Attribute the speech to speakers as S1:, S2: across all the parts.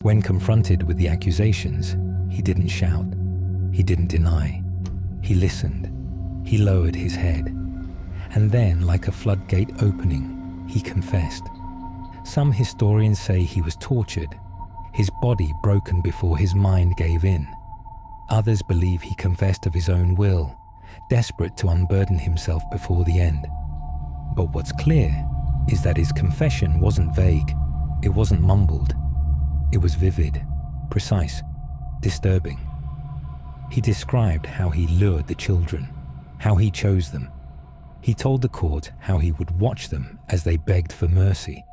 S1: When confronted with the accusations, he didn't shout. He didn't deny. He listened. He lowered his head. And then, like a floodgate opening, he confessed. Some historians say he was tortured, his body broken before his mind gave in. Others believe he confessed of his own will, desperate to unburden himself before the end. But what's clear is that his confession wasn't vague. It wasn't mumbled. It was vivid, precise, disturbing. He described how he lured the children, how he chose them. He told the court how he would watch them as they begged for mercy,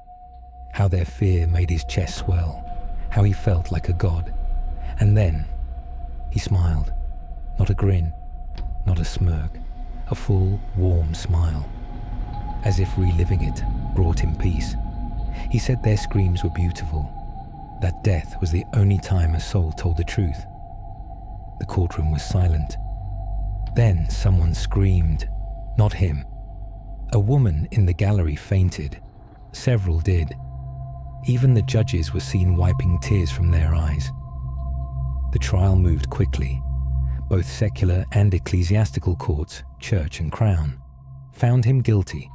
S1: how their fear made his chest swell, how he felt like a god. And then he smiled, not a grin, not a smirk, a full, warm smile, as if reliving it brought him peace. He said their screams were beautiful, that death was the only time a soul told the truth. The courtroom was silent. Then someone screamed, not him. A woman in the gallery fainted. Several did. Even the judges were seen wiping tears from their eyes. The trial moved quickly. Both secular and ecclesiastical courts, church and crown, found him guilty,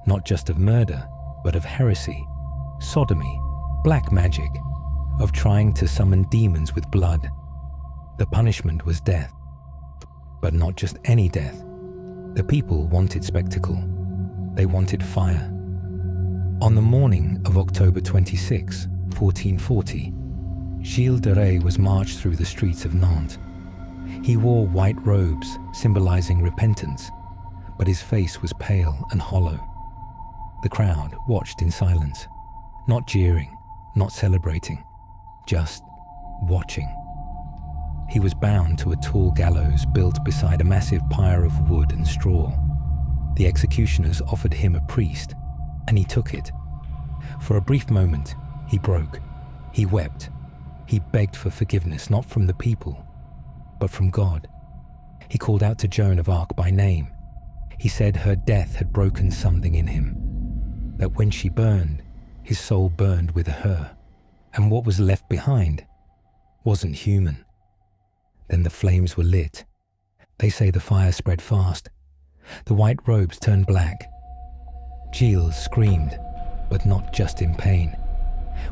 S1: not just of murder, but of heresy, sodomy, black magic, of trying to summon demons with blood. The punishment was death. But not just any death. The people wanted spectacle. They wanted fire. On the morning of October 26, 1440, Gilles de Rais was marched through the streets of Nantes. He wore white robes, symbolizing repentance, but his face was pale and hollow. The crowd watched in silence, not jeering, not celebrating, just watching. He was bound to a tall gallows built beside a massive pyre of wood and straw. The executioners offered him a priest, and he took it. For a brief moment, he broke. He wept. He begged for forgiveness, not from the people, but from God. He called out to Joan of Arc by name. He said her death had broken something in him, that when she burned, his soul burned with her, and what was left behind wasn't human. Then the flames were lit. They say the fire spread fast. The white robes turned black. Gilles screamed, but not just in pain.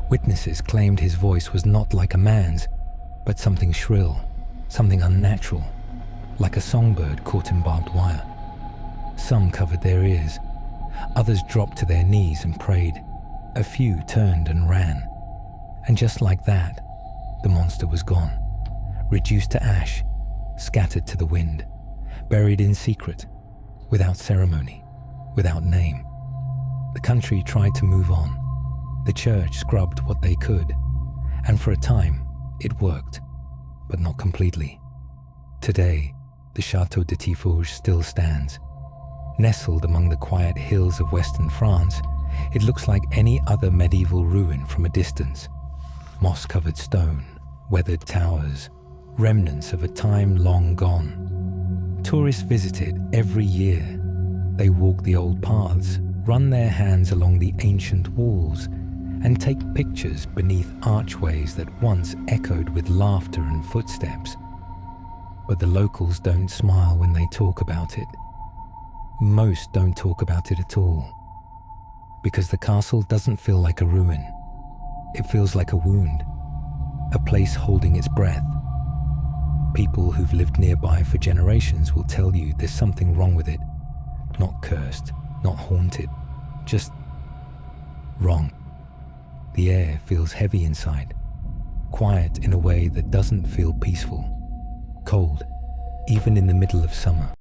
S1: Witnesses claimed his voice was not like a man's, but something shrill, something unnatural, like a songbird caught in barbed wire. Some covered their ears. Others dropped to their knees and prayed. A few turned and ran. And just like that, the monster was gone, reduced to ash, scattered to the wind, buried in secret, without ceremony, without name. The country tried to move on. The church scrubbed what they could, and for a time, it worked, but not completely. Today, the Château de Tiffauges still stands. Nestled among the quiet hills of western France, it looks like any other medieval ruin from a distance. Moss-covered stone, weathered towers, remnants of a time long gone. Tourists visit it every year. They walk the old paths, run their hands along the ancient walls, and take pictures beneath archways that once echoed with laughter and footsteps. But the locals don't smile when they talk about it. Most don't talk about it at all, because the castle doesn't feel like a ruin. It feels like a wound, a place holding its breath. People who've lived nearby for generations will tell you there's something wrong with it. Not cursed, not haunted, just wrong. The air feels heavy inside, quiet in a way that doesn't feel peaceful, cold, even in the middle of summer.